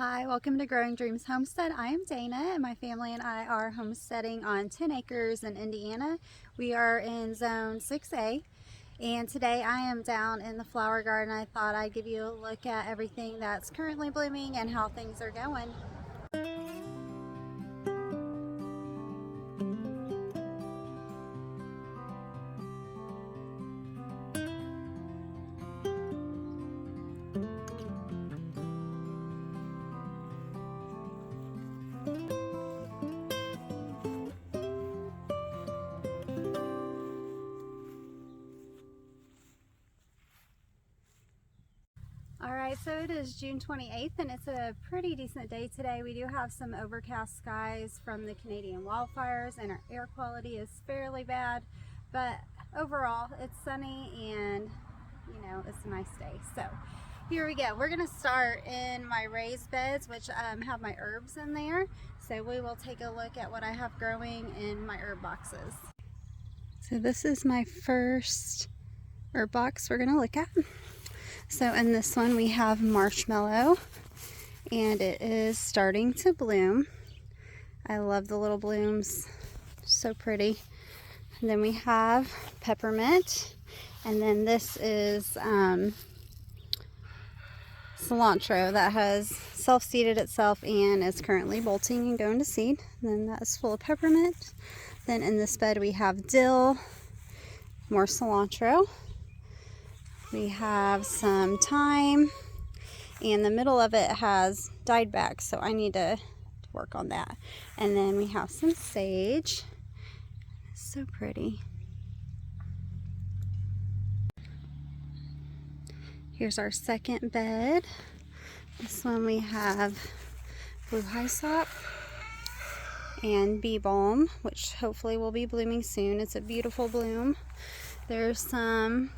Hi, welcome to Growing Dreams Homestead. I am Dana and my family and I are homesteading on 10 acres in Indiana. We are in zone 6A and today I am down in the flower garden. I thought I'd give you a look at everything that's currently blooming and how things are going. Alright, so it is June 28th and it's a pretty decent day today. We do have some overcast skies from the Canadian wildfires and our air quality is fairly bad, but overall it's sunny and it's a nice day. So here we go. We're going to start in my raised beds, which have my herbs in there. So we will take a look at what I have growing in my herb boxes. So this is my first herb box we're going to look at. So in this one we have marshmallow and it is starting to bloom. I love the little blooms, so pretty. And then we have peppermint, and then this is cilantro that has self-seeded itself and is currently bolting and going to seed. And then that is full of peppermint. Then in this bed we have dill, more cilantro. We have some thyme, and the middle of it has died back, so I need to work on that. And then we have some sage. It's so pretty. Here's our second bed. This one we have blue hyssop and bee balm, which hopefully will be blooming soon. It's a beautiful bloom. There's some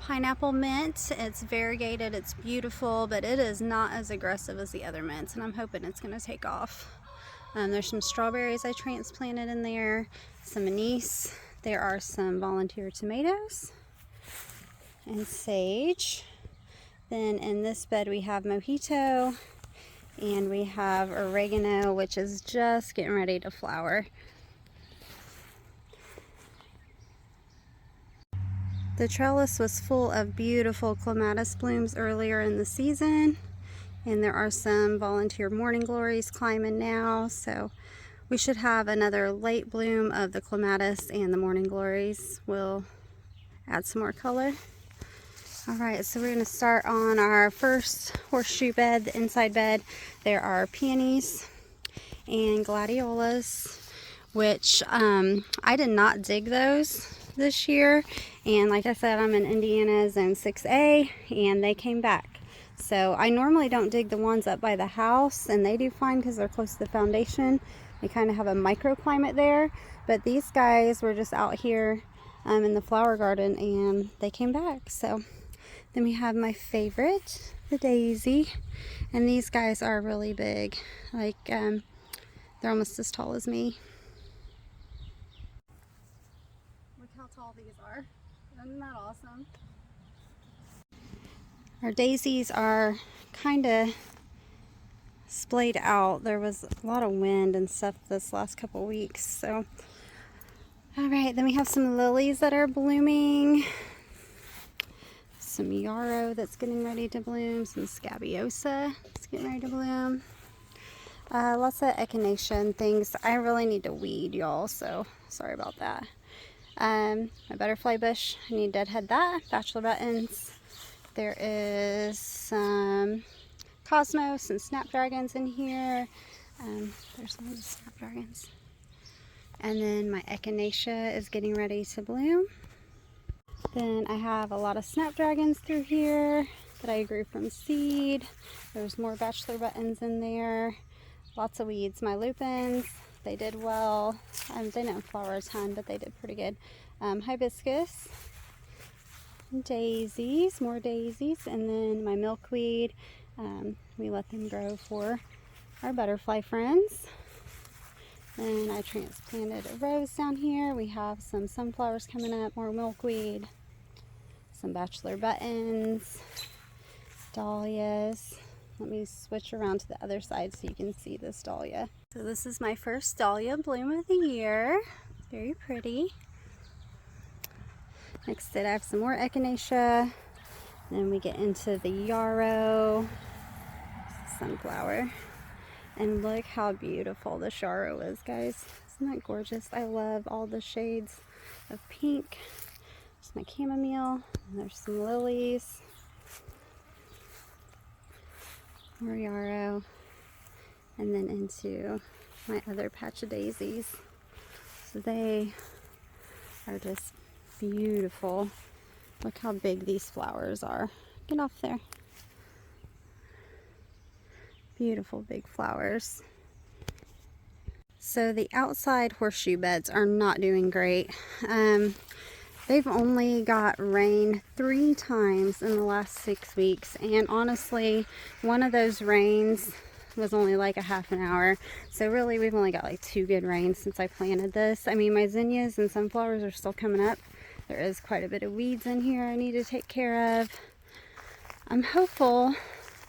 pineapple mint. It's variegated, it's beautiful, but it is not as aggressive as the other mints, and I'm hoping it's going to take off. There's some strawberries I transplanted in there, some anise. There are some volunteer tomatoes and sage. Then in this bed we have mojito and we have oregano, which is just getting ready to flower. The trellis was full of beautiful clematis blooms earlier in the season, and there are some volunteer morning glories climbing now, so we should have another late bloom of the clematis, and the morning glories will add some more color. Alright, so we're going to start on our first horseshoe bed, the inside bed. There are peonies and gladiolas, which I did not dig those this year, and like I said, I'm in Indiana zone 6A and they came back. So I normally don't dig the ones up by the house, and they do fine because they're close to the foundation. They kind of have a microclimate there, but these guys were just out here in the flower garden and they came back. So then we have my favorite, the daisy, and these guys are really big, like they're almost as tall as me. Look how tall these are. Isn't that awesome? Our daisies are kind of splayed out. There was a lot of wind and stuff this last couple weeks. So, alright, then we have some lilies that are blooming. Some yarrow that's getting ready to bloom. Some scabiosa that's getting ready to bloom. Lots of echinacea and things. I really need to weed, y'all, so sorry about that. My butterfly bush, I need to deadhead that. Bachelor buttons. There is some cosmos and snapdragons in here. There's some of the snapdragons. And then my echinacea is getting ready to bloom. Then I have a lot of snapdragons through here that I grew from seed. There's more bachelor buttons in there. Lots of weeds. My lupins, they did well. They didn't flower a ton, but they did pretty good. Hibiscus, daisies, more daisies, and then my milkweed. We let them grow for our butterfly friends. Then I transplanted a rose down here. We have some sunflowers coming up, more milkweed, some bachelor buttons, dahlias, Let me switch around to the other side so you can see this dahlia. So this is my first dahlia bloom of the year. Very pretty. Next I have some more echinacea. Then we get into the yarrow, sunflower. And look how beautiful the yarrow is, guys. Isn't that gorgeous? I love all the shades of pink. There's my chamomile. And there's some lilies. More yarrow. And then into my other patch of daisies. So they are just beautiful. Look how big these flowers are. Get off there. Beautiful big flowers. So the outside horseshoe beds are not doing great. They've only got rain 3 times in the last 6 weeks, and honestly, one of those rains was only like a half an hour. So really, we've only got like 2 good rains since I planted this. I mean, my zinnias and sunflowers are still coming up. There is quite a bit of weeds in here I need to take care of. I'm hopeful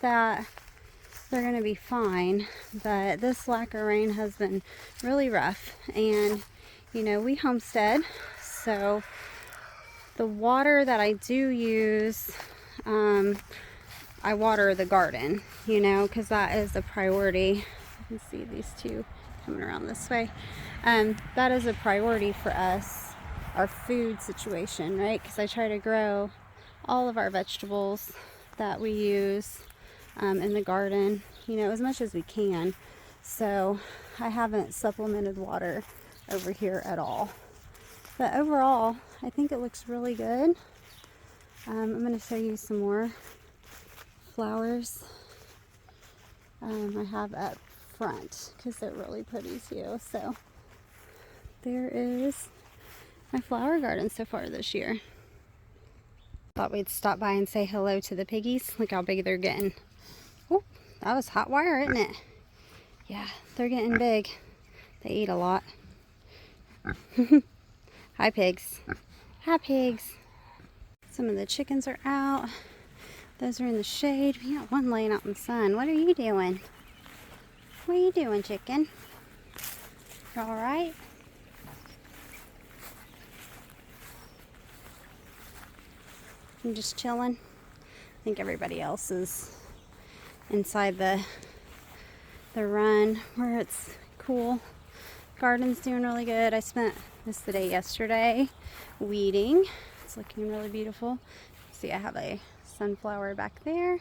that they're going to be fine, but this lack of rain has been really rough. And you know, we homestead, so the water that I do use, I water the garden, you know, because that is a priority. You can see these two coming around this way. That is a priority for us, our food situation, right? Because I try to grow all of our vegetables that we use in the garden, you know, as much as we can. So I haven't supplemented water over here at all. But overall, I think it looks really good. I'm going to show you some more flowers I have up front because they're really pretty too. So there is my flower garden so far this year. Thought we'd stop by and say hello to the piggies. Look how big they're getting. Oh, that was hot wire, isn't it? Yeah, they're getting big. They eat a lot. Hi, pigs. Hi, pigs. Some of the chickens are out. Those are in the shade. We got one laying out in the sun. What are you doing? What are you doing, chicken? You all right? I'm just chilling. I think everybody else is inside the run where it's cool. Garden's doing really good. I spent this the day yesterday weeding. It's looking really beautiful. See, I have a sunflower back there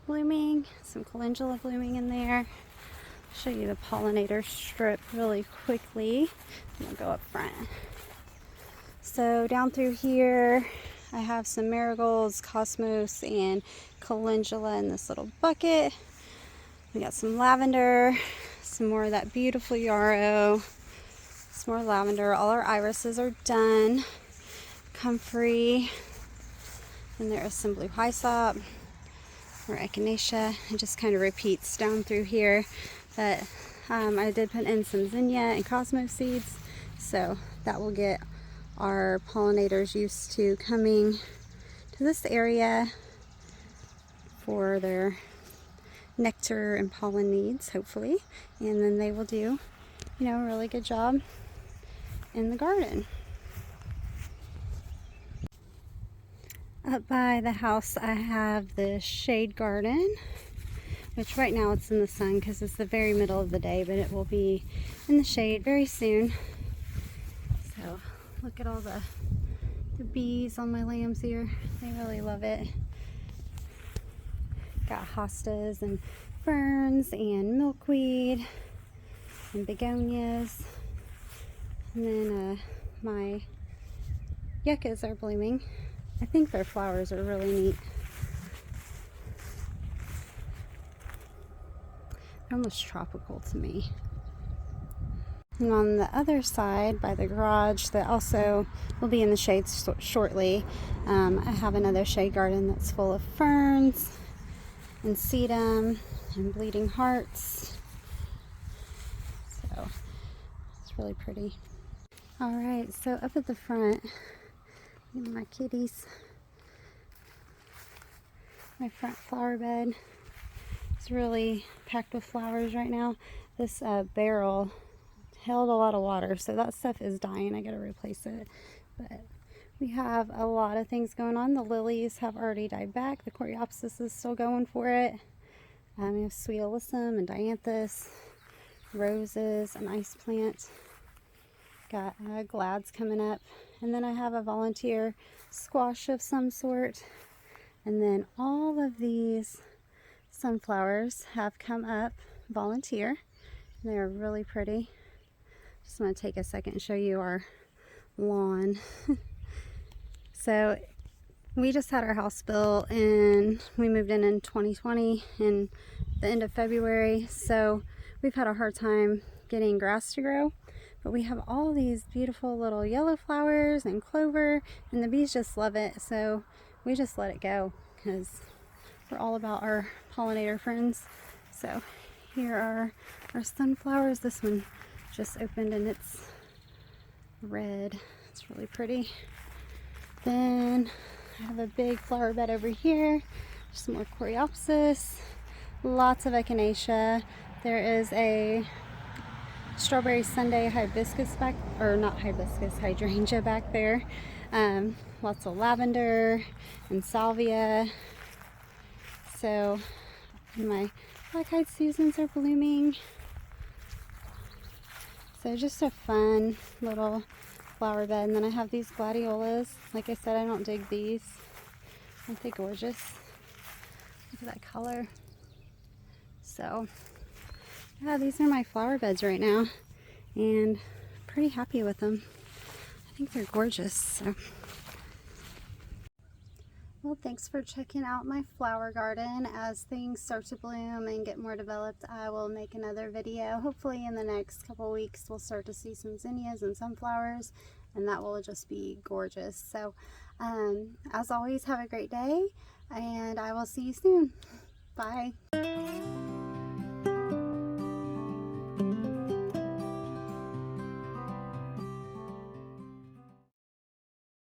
blooming, some calendula blooming in there. I'll show you the pollinator strip really quickly. I'm gonna go up front. So down through here, I have some marigolds, cosmos, and calendula in this little bucket. We got some lavender, some more of that beautiful yarrow, some more lavender. All our irises are done. Comfrey. And there is some blue hyssop, or echinacea. It just kind of repeats down through here. But I did put in some zinnia and cosmos seeds, so that will get our pollinators used to coming to this area for their nectar and pollen needs, hopefully. And then they will do, you know, a really good job in the garden. Up by the house I have the shade garden, which right now it's in the sun because it's the very middle of the day, but it will be in the shade very soon. So look at all the bees on my lambs here. They really love it. Got hostas and ferns and milkweed and begonias. And then my yuccas are blooming. I think their flowers are really neat. They're almost tropical to me. And on the other side, by the garage, that also will be in the shade shortly, I have another shade garden that's full of ferns and sedum and bleeding hearts. So it's really pretty. All right, so up at the front, my kitties, my front flower bed. It's really packed with flowers right now. This barrel held a lot of water, so that stuff is dying. I gotta replace it. But we have a lot of things going on. The lilies have already died back. The coreopsis is still going for it. We have sweet alyssum and dianthus, roses, an ice plant. Got glads coming up. And then I have a volunteer squash of some sort. And then all of these sunflowers have come up volunteer. They're really pretty. Just want to take a second and show you our lawn. So we just had our house built and we moved in 2020 in the end of February. So we've had a hard time getting grass to grow, but we have all these beautiful little yellow flowers and clover, and the bees just love it. So we just let it go because we're all about our pollinator friends. So here are our sunflowers. This one just opened and it's red. It's really pretty. Then I have a big flower bed over here. Some more coreopsis. Lots of echinacea. There is a strawberry Sunday hibiscus back, or not hibiscus, hydrangea back there. Lots of lavender and salvia. So my black-eyed Susans are blooming. So just a fun little flower bed. And then I have these gladiolas. Like I said, I don't dig these. Aren't they gorgeous? Look at that color. So yeah, these are my flower beds right now, and pretty happy with them. I think they're gorgeous. So, well, thanks for checking out my flower garden. As things start to bloom and get more developed, I will make another video. Hopefully in the next couple weeks we'll start to see some zinnias and sunflowers, and that will just be gorgeous. So as always, have a great day, and I will see you soon. Bye.